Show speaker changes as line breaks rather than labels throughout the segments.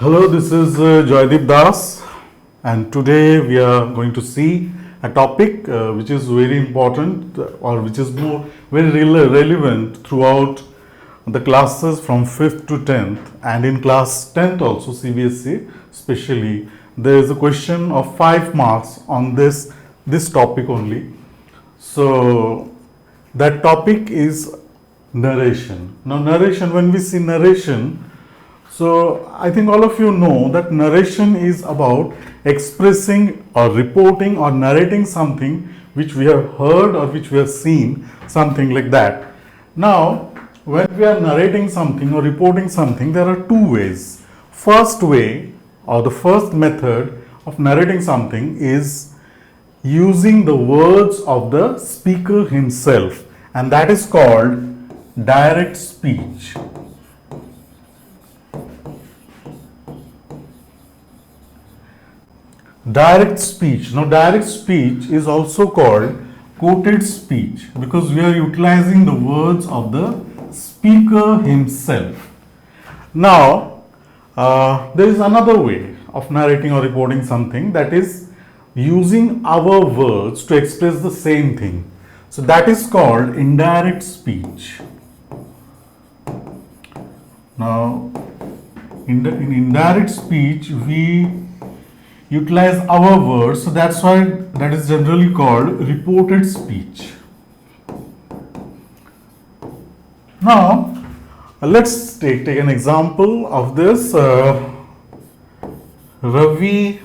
Hello, this is Joydeep Das, and today we are going to see a topic which is very important or which is more very relevant throughout the classes from 5th to 10th, and in class 10th also CBSE especially there is a question of 5 marks on this topic only. So that topic is narration. Now narration, when we see narration, so I think all of you know that narration is about expressing or reporting or narrating something which we have heard or which we have seen, something like that. Now, when we are narrating something or reporting something, there are two ways. First way or the first method of narrating something is using the words of the speaker himself, and that is called direct speech. Direct speech. Now, direct speech is also called quoted speech because we are utilizing the words of the speaker himself. Now, there is another way of narrating or reporting something, that is using our words to express the same thing. So, that is called indirect speech. Now, in indirect speech, we utilize our words, so that's why that is generally called reported speech. Now let's take an example of this. Ravi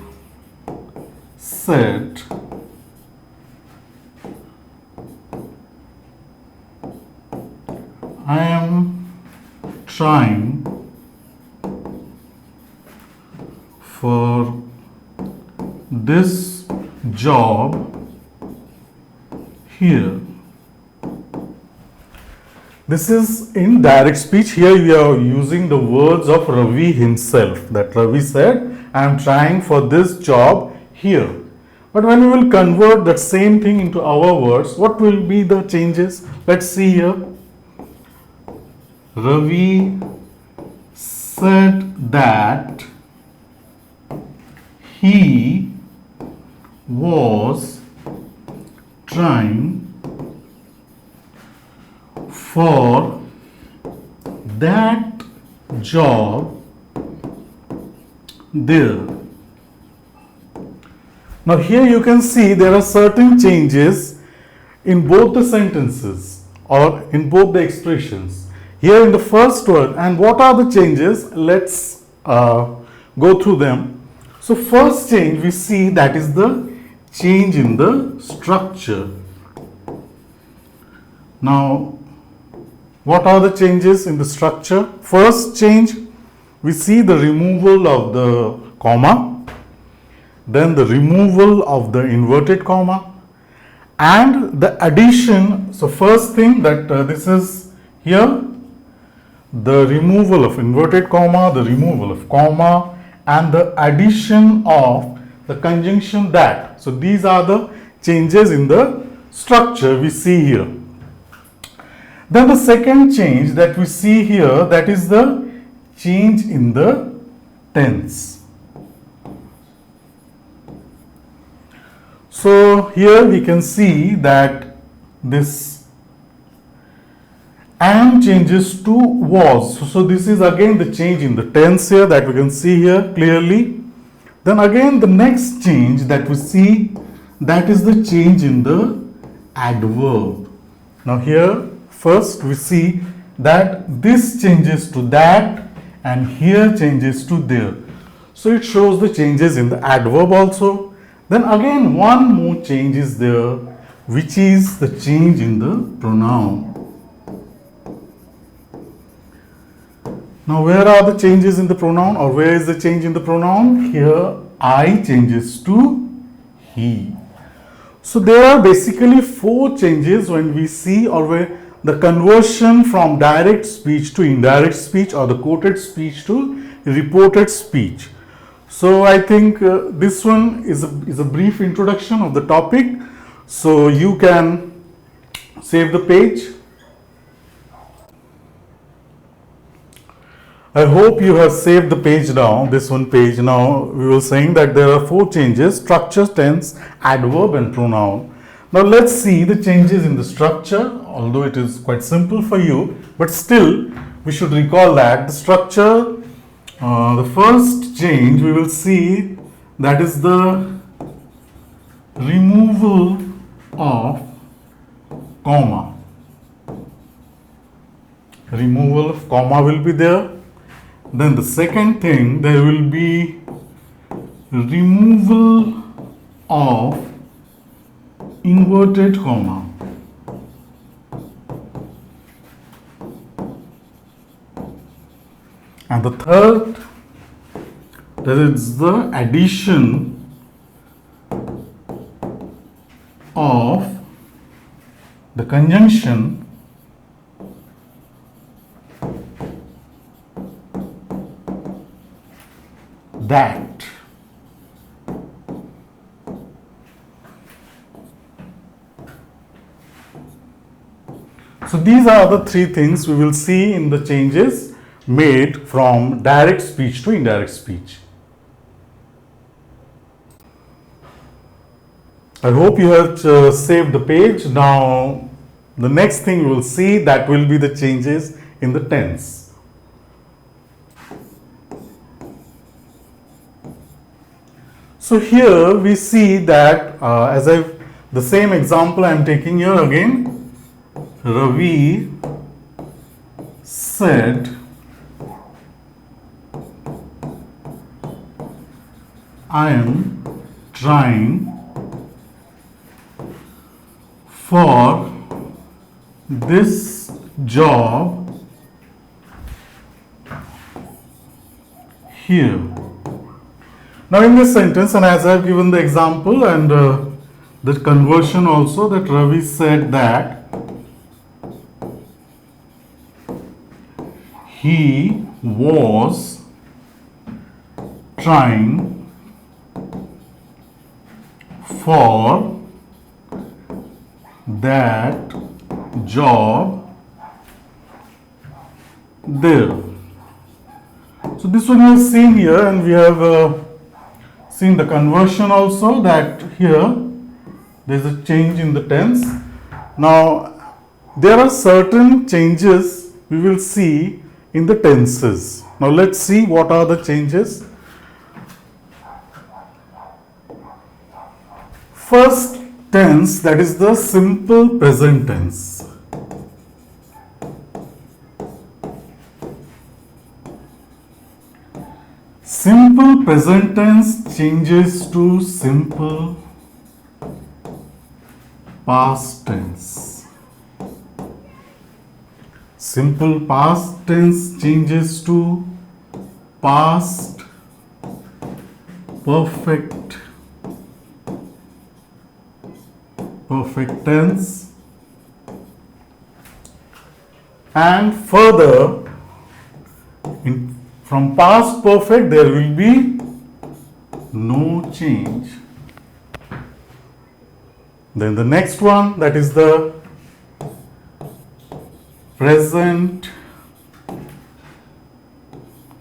said, I am trying for this job here. This is in direct speech. Here we are using the words of Ravi himself, that Ravi said, I am trying for this job here. But when we will convert that same thing into our words, what will be the changes? Let's see here. Ravi said that he was trying for that job there. Now here you can see there are certain changes in both the sentences or in both the expressions. Here in the first word, and what are the changes? Let's go through them. So first change we see, that is the change in the structure. Now, what are the changes in the structure? First change, we see the removal of the comma, then the removal of the inverted comma, and the addition. So first thing that this is here, the removal of inverted comma, the removal of comma, and the addition of the conjunction that. So these are the changes in the structure we see here. Then the second change that we see here, that is the change in the tense. So here we can see that this am changes to was. So this is again the change in the tense here, that we can see here clearly. Then again the next change that we see, that is the change in the adverb. Now here first we see that this changes to that and here changes to there. So it shows the changes in the adverb also. Then again one more change is there, which is the change in the pronoun. Now where are the changes in the pronoun, or where is the change in the pronoun? Here I changes to he. So there are basically 4 changes when we see, or where the conversion from direct speech to indirect speech, or the quoted speech to reported speech. So I think this one is a brief introduction of the topic. So you can save the page. I hope you have saved the page now, this one page. Now we were saying that there are 4 changes: structure, tense, adverb and pronoun. Now let's see the changes in the structure, although it is quite simple for you, but still we should recall that the structure, the first change we will see, that is the removal of comma. Removal of comma will be there. Then the second thing, there will be removal of inverted comma. And the third, that is the addition of the conjunction that. So these are the 3 things we will see in the changes made from direct speech to indirect speech. I hope you have saved the page. Now the next thing we will see, that will be the changes in the tense. So here we see that the same example I am taking here again. Ravi said, I am trying for this job here. Now in this sentence, and as I have given the example and the conversion also, that Ravi said that he was trying for that job there. So this one you have seen here, and we have seen the conversion also, that here there is a change in the tense. Now there are certain changes we will see in the tenses. Now let's see what are the changes. First tense, that is the simple present tense. Simple present tense changes to simple past tense. Simple past tense changes to past perfect tense, and further from past perfect there will be no change. Then the next one, that is the present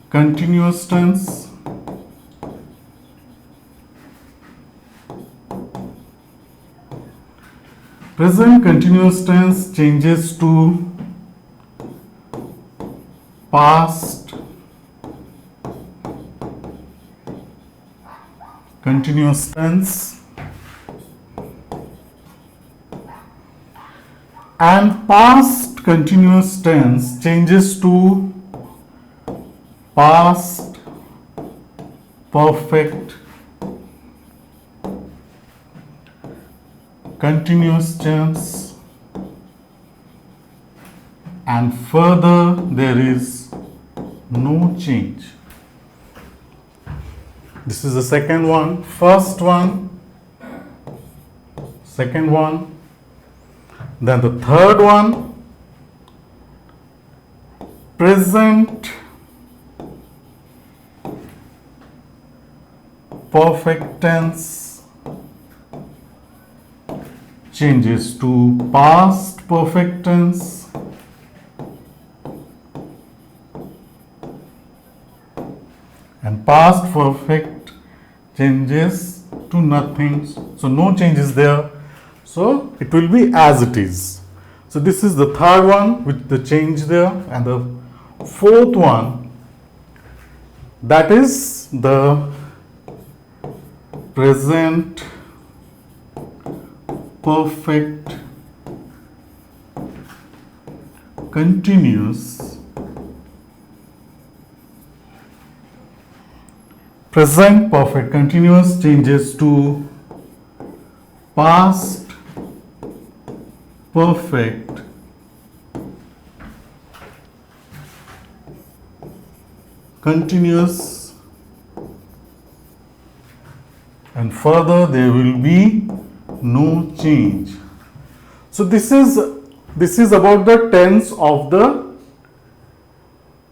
continuous tense. Present continuous tense changes to past continuous tense, and past continuous tense changes to past perfect continuous tense, and further there is no change. This is the second one. First one, second one, then the third one, present perfect tense changes to past perfect tense, and past perfect changes to nothing. So no change is there. So it will be as it is. So this is the third one with the change there, and the fourth one, that is the present perfect continuous. Present perfect continuous changes to past perfect continuous, and further there will be no change. So this is about the tense of the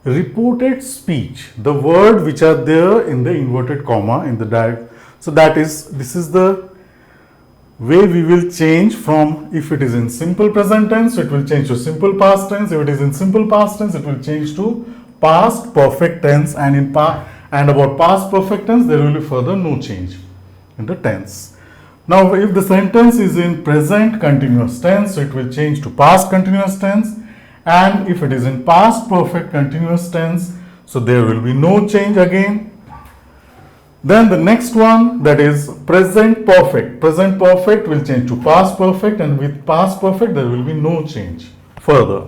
reported speech, the word which are there in the inverted comma in the direct. So this is the way we will change from, if it is in simple present tense, it will change to simple past tense. If it is in simple past tense, it will change to past perfect tense, and about past perfect tense there will be further no change in the tense. Now if the sentence is in present continuous tense, so it will change to past continuous tense, and if it is in past perfect continuous tense, so there will be no change again. Then the next one, that is present perfect. Present perfect will change to past perfect, and with past perfect there will be no change further.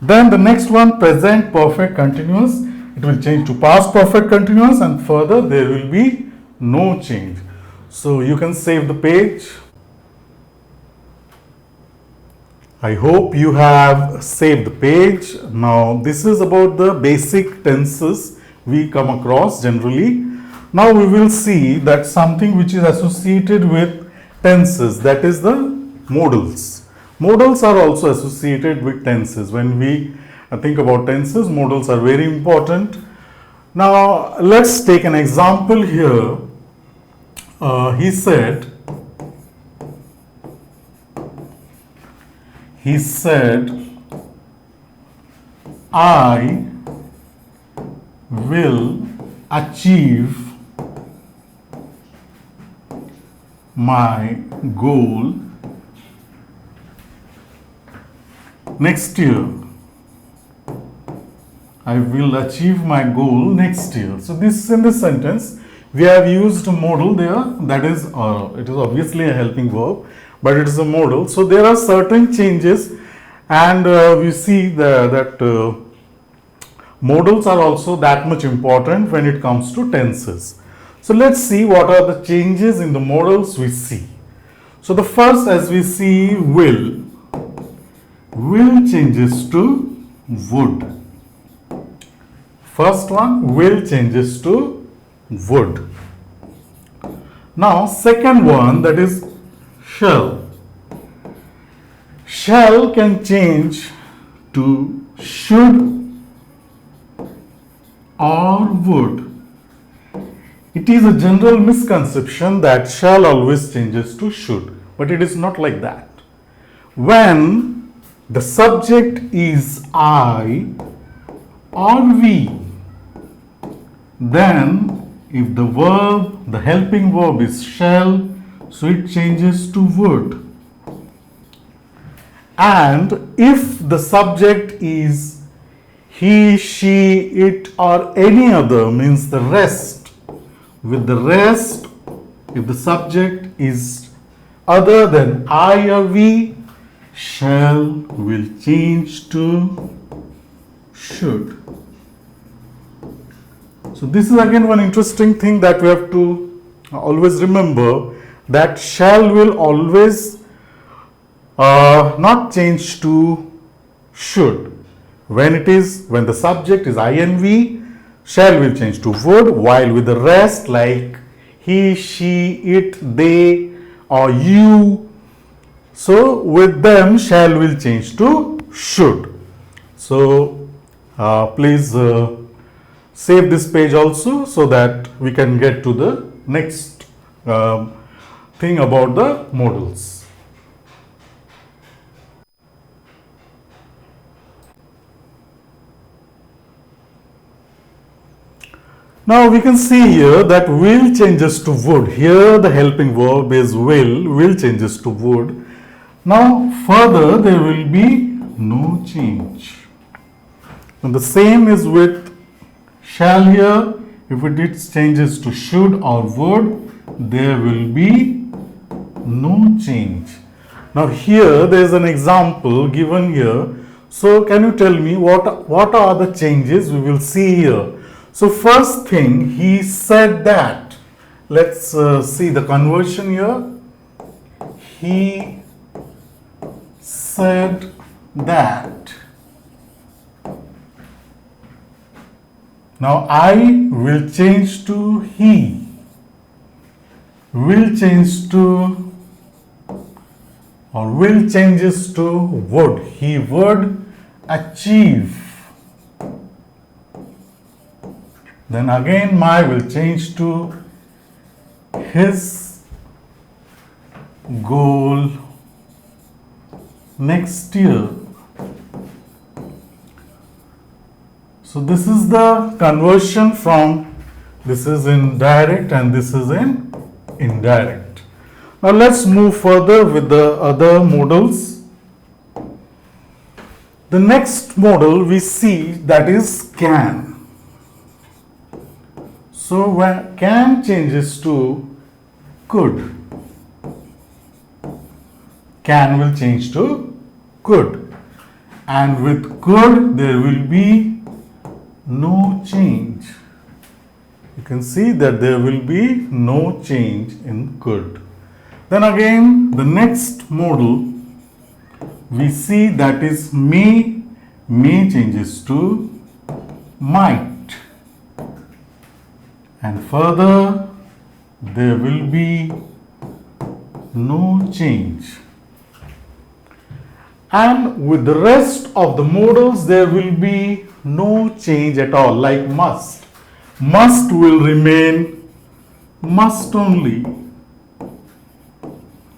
Then the next one, present perfect continuous, it will change to past perfect continuous, and further there will be no change. So you can save the page. I hope you have saved the page. Now this is about the basic tenses we come across generally. Now we will see that something which is associated with tenses, that is the modals. Modals are also associated with tenses. When we think about tenses, modals are very important. Now let's take an example here. He said, I will achieve my goal next year. I will achieve my goal next year. So this, in this sentence we have used a modal there, that is it is obviously a helping verb, but it is a modal. So there are certain changes, and we see that modals are also that much important when it comes to tenses. So let's see what are the changes in the modals we see. So the first, as we see, will changes to would. First one, will changes to would. Now second one, that is shall. Shall can change to should or would. It is a general misconception that shall always changes to should, but it is not like that. When the subject is I or we, then if the verb, the helping verb is shall, so it changes to would. And if the subject is he, she, it, or any other, means the rest, with the rest, if the subject is other than I or we, shall will change to should. So this is again one interesting thing that we have to always remember, that shall will always not change to should. When the subject is I and we, shall will change to would, while with the rest like he, she, it, they, or you, so with them shall will change to should. So please save this page also, so that we can get to the next thing about the modals. Now we can see here that will changes to would. Here the helping verb is will changes to would. Now further there will be no change. And the same is with shall here. If it changes to should or would, there will be no change. Now here there is an example given here. So can you tell me what are the changes we will see here? So first thing, he said that. Let's see the conversion here. He said that. Now I will change to he. Will change to, or will changes to would. He would achieve. Then again my will change to his goal next year. So this is the conversion from, this is in direct and this is in indirect. Now let's move further with the other modals. The next modal we see, that is can. So when can changes to could. Can will change to could. And with could there will be no change. You can see that there will be no change in could. Then again the next modal we see, that is may changes to might. And further there will be no change. And with the rest of the modals there will be no change at all, like must. Must will remain must only.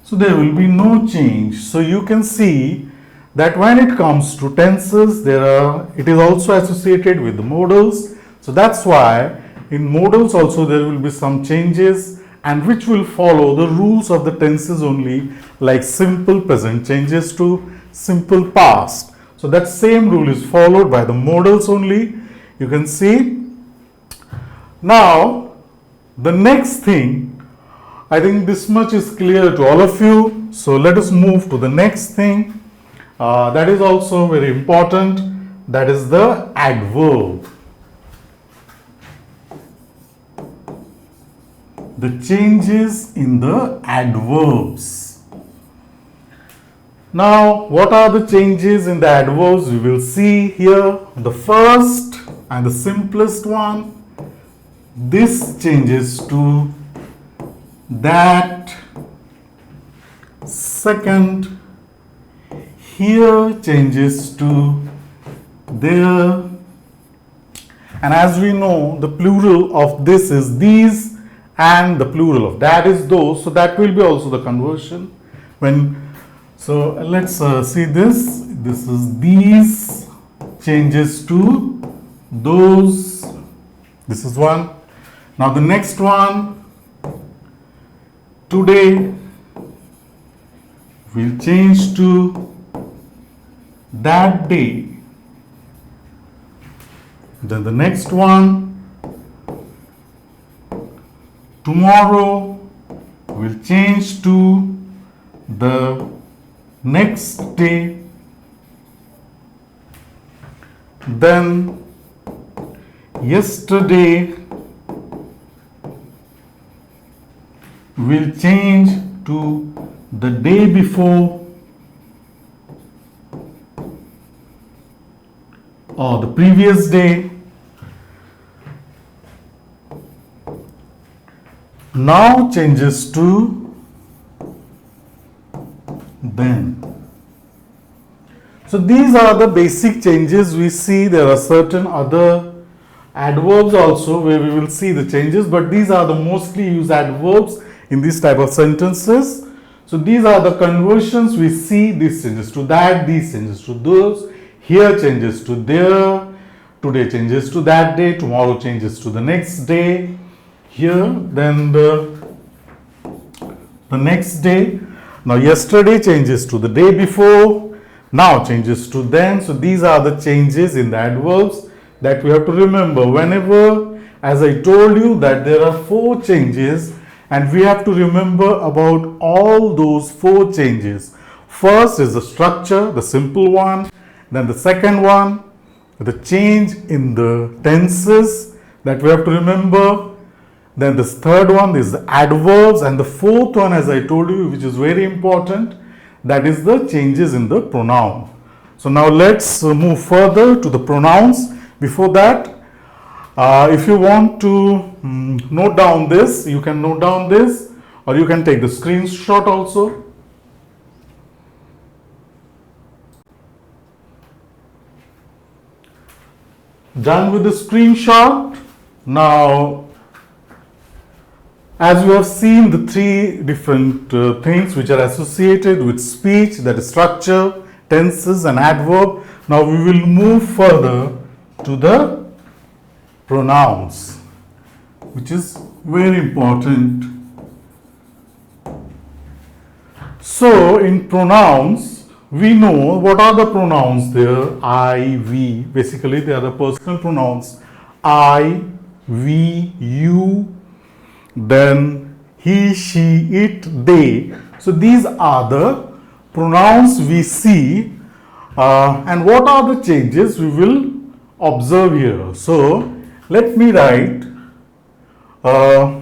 So there will be no change. So you can see that when it comes to tenses, it is also associated with the modals. So that's why in modals also there will be some changes, and which will follow the rules of the tenses only, like simple present changes to simple past. So that same rule is followed by the modals only. You can see. Now the next thing, I think this much is clear to all of you. So let us move to the next thing. That is also very important. That is the adverb. The changes in the adverbs. Now, what are the changes in the adverbs? We will see here. The first and the simplest one, this changes to that. Second, here changes to there. And as we know, the plural of this is these, and the plural of that is those. So that will be also the conversion. So let's see this. This is these changes to those. This is one. Now the next one, today will change to that day. Then the next one, tomorrow will change to the next day. Then yesterday will change to the day before, or the previous day. Now changes to then. So these are the basic changes we see. There are certain other adverbs also where we will see the changes, but these are the mostly used adverbs in this type of sentences. So these are the conversions we see. This changes to that, these changes to those, here changes to there, Today changes to that day, tomorrow changes to the next day. Here, then the next day. Now yesterday changes to the day before, now changes to then. So these are the changes in the adverbs that we have to remember whenever, as I told you, that there are 4 changes and we have to remember about all those 4 changes. First is the structure, the simple one. Then the second one, the change in the tenses that we have to remember. Then this third one is the adverbs, and the fourth one, as I told you, which is very important, that is the changes in the pronoun. So now let's move further to the pronouns. Before that, if you want to note down this, you can note down this, or you can take the screenshot also. Done with the screenshot. Now, as we have seen the 3 different things which are associated with speech, that is structure, tenses and adverb. Now we will move further to the pronouns, which is very important. So in pronouns, we know what are the pronouns there. I, we. Basically they are the personal pronouns. I, we, you, then he, she, it, they. So these are the pronouns we see, and what are the changes we will observe here. So let me write a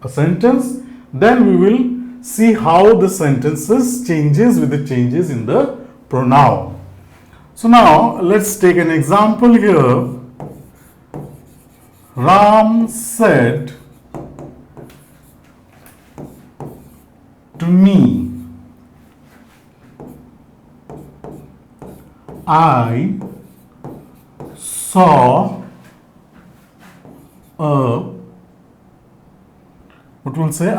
sentence, then we will see how the sentences changes with the changes in the pronoun. So now let's take an example here. Ram said to me, I saw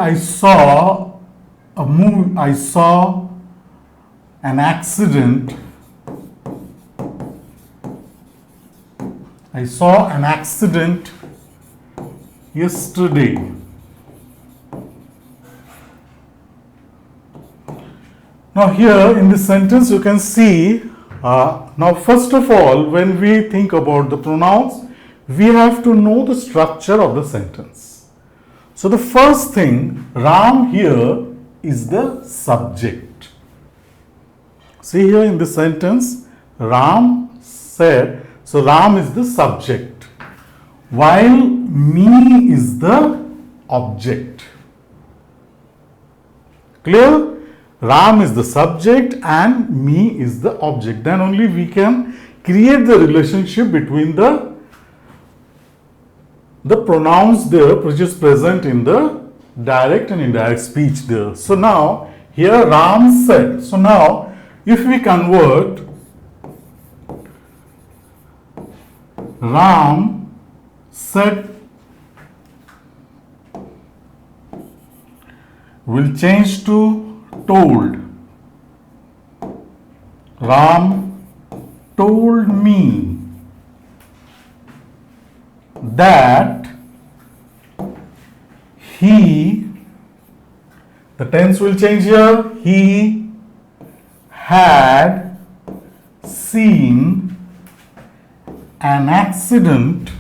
I saw a movie, I saw an accident. I saw an accident yesterday. Now here in this sentence you can see, now first of all, when we think about the pronouns, we have to know the structure of the sentence. So the first thing, Ram here is the subject. See here in this sentence, Ram said, so Ram is the subject, while me is the object. Clear? Ram is the subject and me is the object. Then only we can create the relationship between the pronouns there, which is present in the direct and indirect speech there. So now here Ram said. So now if we convert Ram said, will change to told. Ram told me that he, the tense will change here, he had seen an accident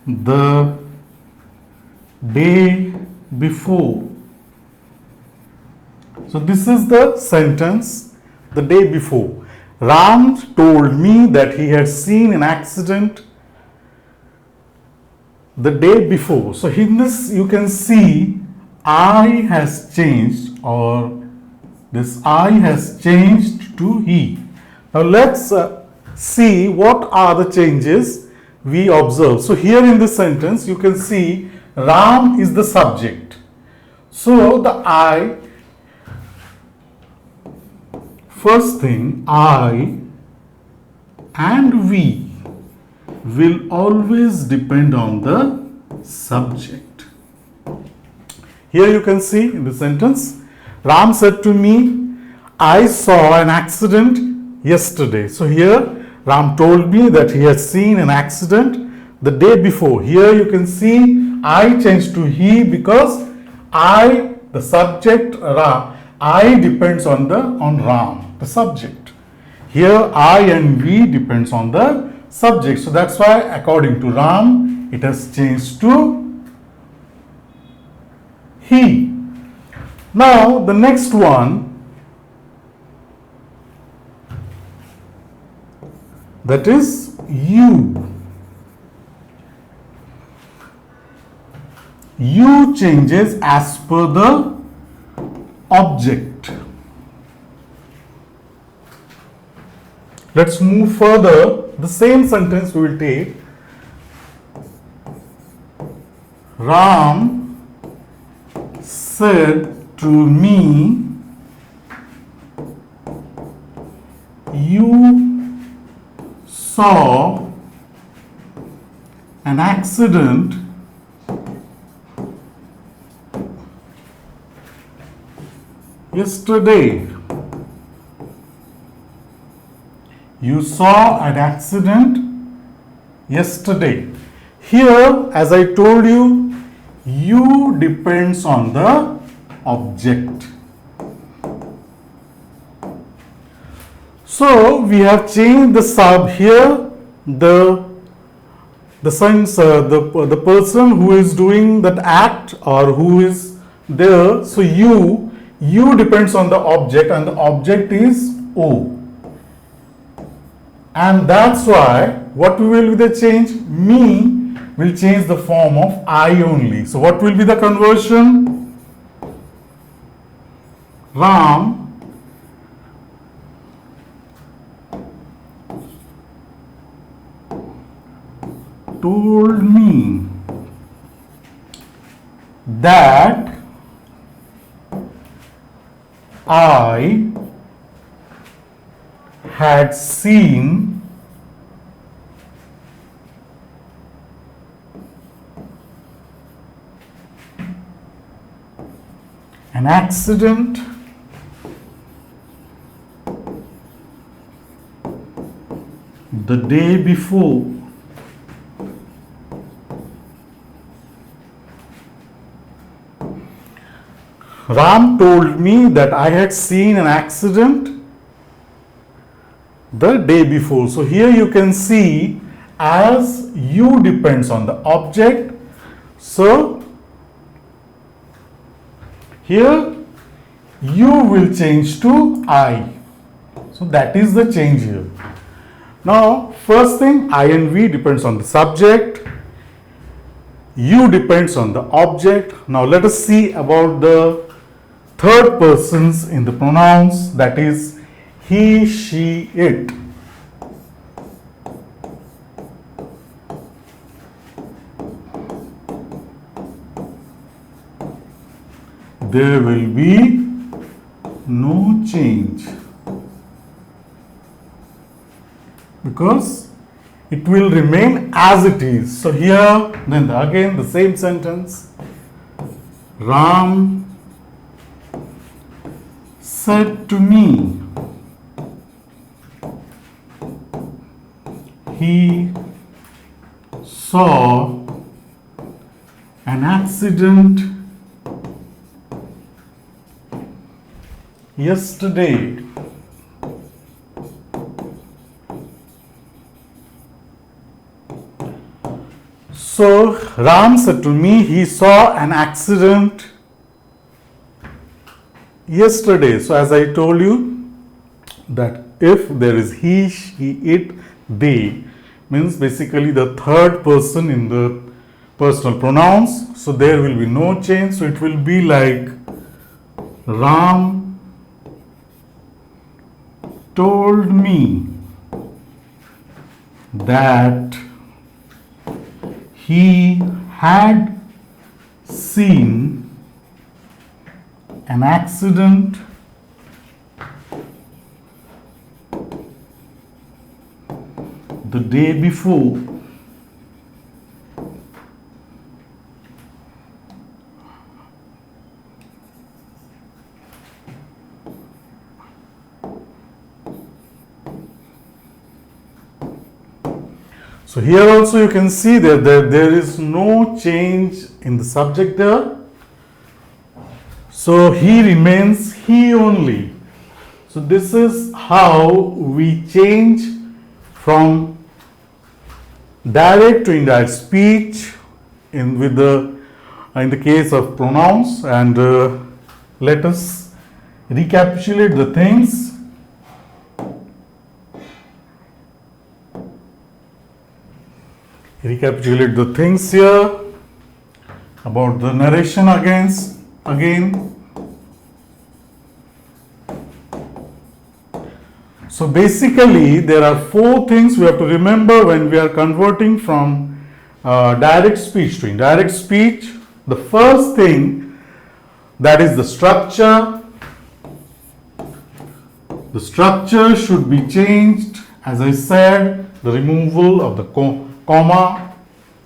the day before. So this is the sentence, the day before. Ram told me that he had seen an accident the day before. So in this you can see I has changed, or this I has changed to he. Now let's see what are the changes we observe. So here in this sentence you can see Ram is the subject. So the I, first thing, I and we will always depend on the subject. Here you can see in the sentence, Ram said to me, I saw an accident yesterday. So here Ram told me that he had seen an accident the day before. Here you can see I changed to he because I, the subject Ram, I depends on Ram, the subject. Here I and we depends on the subject. So that's why according to Ram it has changed to he. Now the next one, that is you. You changes as per the object. Let's move further. The same sentence we will take. Ram said to me, you saw an accident yesterday. You saw an accident yesterday. Here, as I told you, you depends on the object. So we have changed the sub here. The sense, the person who is doing that act or who is there. So you depends on the object, and the object is O. And that's why what will be the change? Me will change the form of I only. So what will be the conversion? Ram told me that I had seen an accident the day before. Ram told me that I had seen an accident the day before. So here you can see as you depends on the object. So here you will change to I. So that is the change here. Now first thing, I and we depends on the subject. You depends on the object. Now let us see about the third persons in the pronouns, that is he, she, it. There will be no change because it will remain as it is. So here then again the same sentence. Ram said to me, he saw an accident yesterday. So Ram said to me, he saw an accident yesterday. So as I told you that if there is he, she, it, they, means basically the third person in the personal pronouns. So there will be no change. So it will be like Ram told me that he had seen an accident the day before. So here also you can see that there is no change in the subject there. So he remains he only. So this is how we change from direct to indirect speech in the case of pronouns. And let us recapitulate the things. Recapitulate the things here about the narration again. So basically there are 4 things we have to remember when we are converting from direct speech to indirect speech. The first thing, that is the structure. The structure should be changed, as I said, the removal of the comma,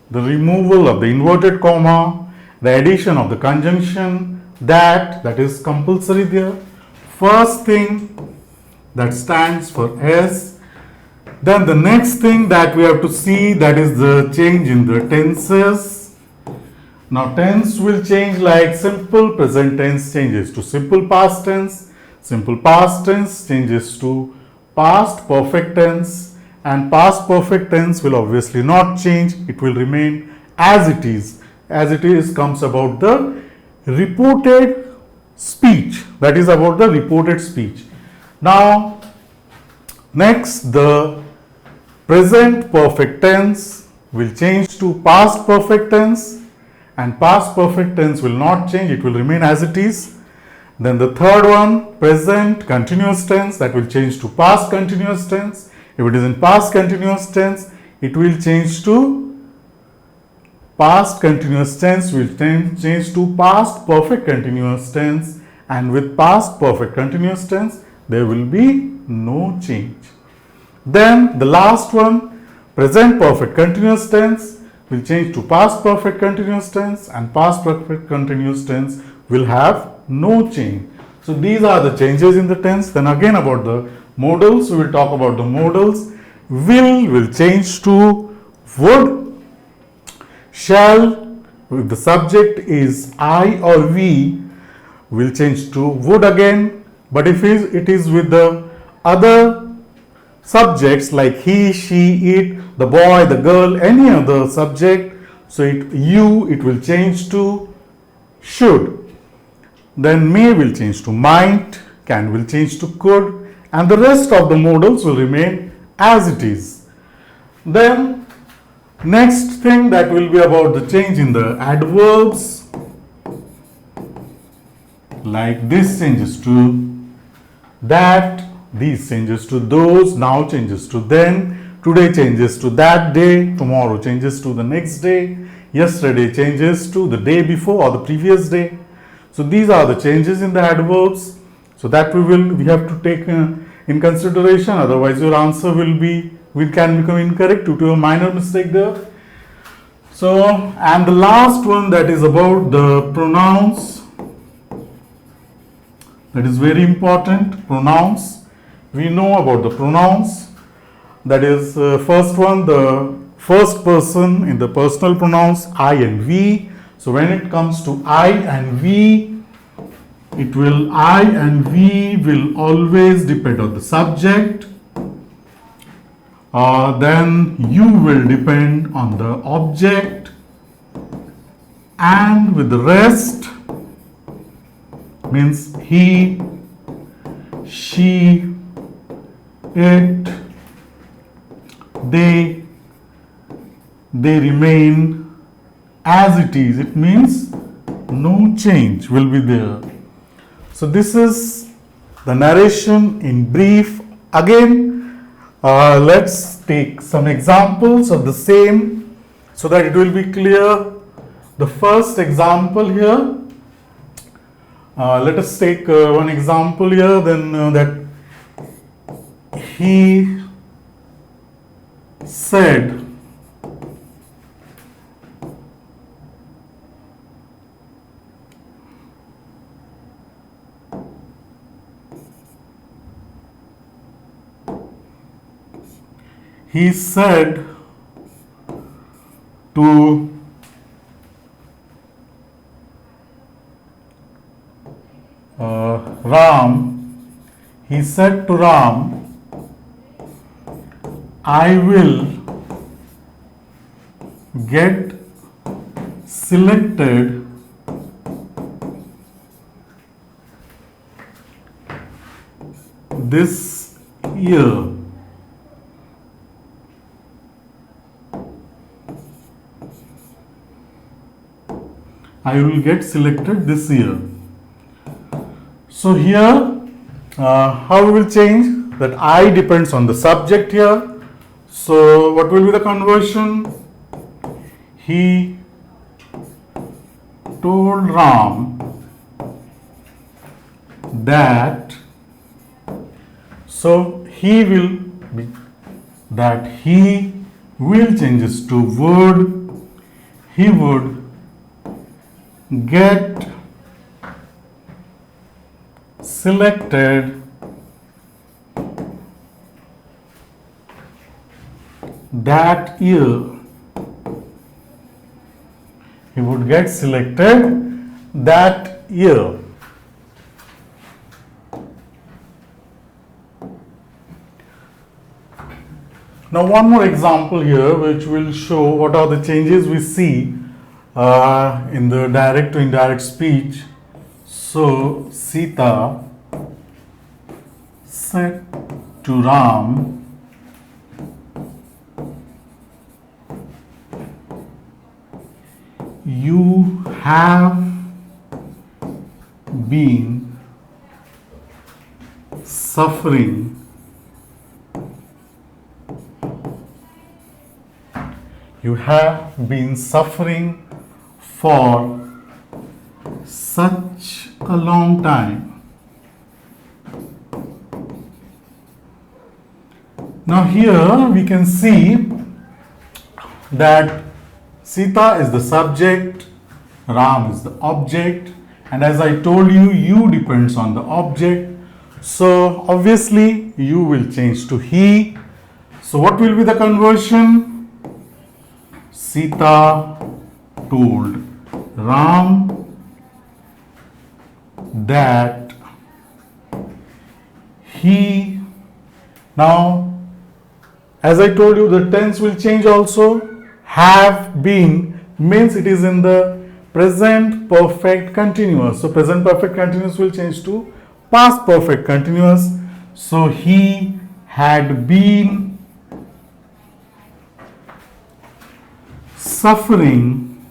the removal of the inverted comma, the addition of the conjunction, that is compulsory there. First thing, that stands for S. Then the next thing that we have to see, that is the change in the tenses. Now tense will change, like simple present tense changes to simple past tense, simple past tense changes to past perfect tense, and past perfect tense will obviously not change, it will remain as it is. As it is comes about the reported speech, that is about the reported speech. Now next, the present perfect tense will change to past perfect tense, and past perfect tense will not change, it will remain as it is. Then the third one, present continuous tense, that will change to past continuous tense. If it is in past continuous tense, it will change to past continuous tense will change to past perfect continuous tense, and with past perfect continuous tense there will be no change. Then the last one, present perfect continuous tense will change to past perfect continuous tense, and past perfect continuous tense will have no change. So these are the changes in the tense. Then again about the modals, we will talk about the modals. Will change to would. Shall, if the subject is I or we, will change to would again. But if it is with the other subjects like he, she, it, the boy, the girl, any other subject, so it will change to should. Then may will change to might, can will change to could, and the rest of the modals will remain as it is. Then next thing, that will be about the change in the adverbs, like this changes to that, these changes to those, now changes to then, today changes to that day, tomorrow changes to the next day, yesterday changes to the day before or the previous day. So these are the changes in the adverbs. So that we have to take in consideration, otherwise your answer can become incorrect due to a minor mistake there. So, and the last one, that is about the pronouns. That is very important, pronouns. We know about the pronouns. That is first one, the first person in the personal pronouns, I and we. So when it comes to I and we, I and we will always depend on the subject. Then you will depend on the object, and with the rest means he, she, it, they remain as it is. It means no change will be there. So this is the narration in brief. Again, let's take some examples of the same so that it will be clear. The first example here, let us take one example here, then that he said, he said to Ram, he said to Ram, I will get selected this year. I will get selected this year. So here, how we will change that I depends on the subject here. So what will be the conversion? He told Ram that, so he will be, that he will changes to would, he would get selected that year. He would get selected that year. Now one more example here which will show what are the changes we see in the direct to indirect speech. So Sita said to Ram, you have been suffering for such a long time. Now here we can see that Sita is the subject, Ram is the object, and as I told you, you depends on the object. So obviously you will change to he. So what will be the conversion? Sita told Ram that he, now as I told you, the tense will change also. Have been means it is in the present perfect continuous. So present perfect continuous will change to past perfect continuous. So he had been suffering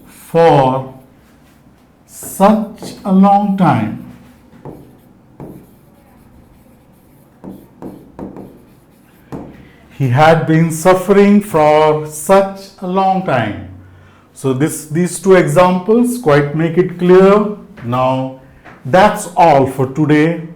for such a long time. He had been suffering for such a long time. So these two examples quite make it clear. Now that's all for today.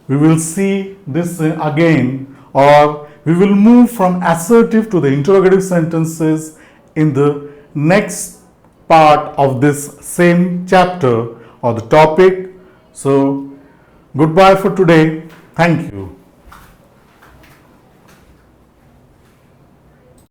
We will see this again, or we will move from assertive to the interrogative sentences in the next part of this same chapter or the topic. So goodbye for today. Thank you.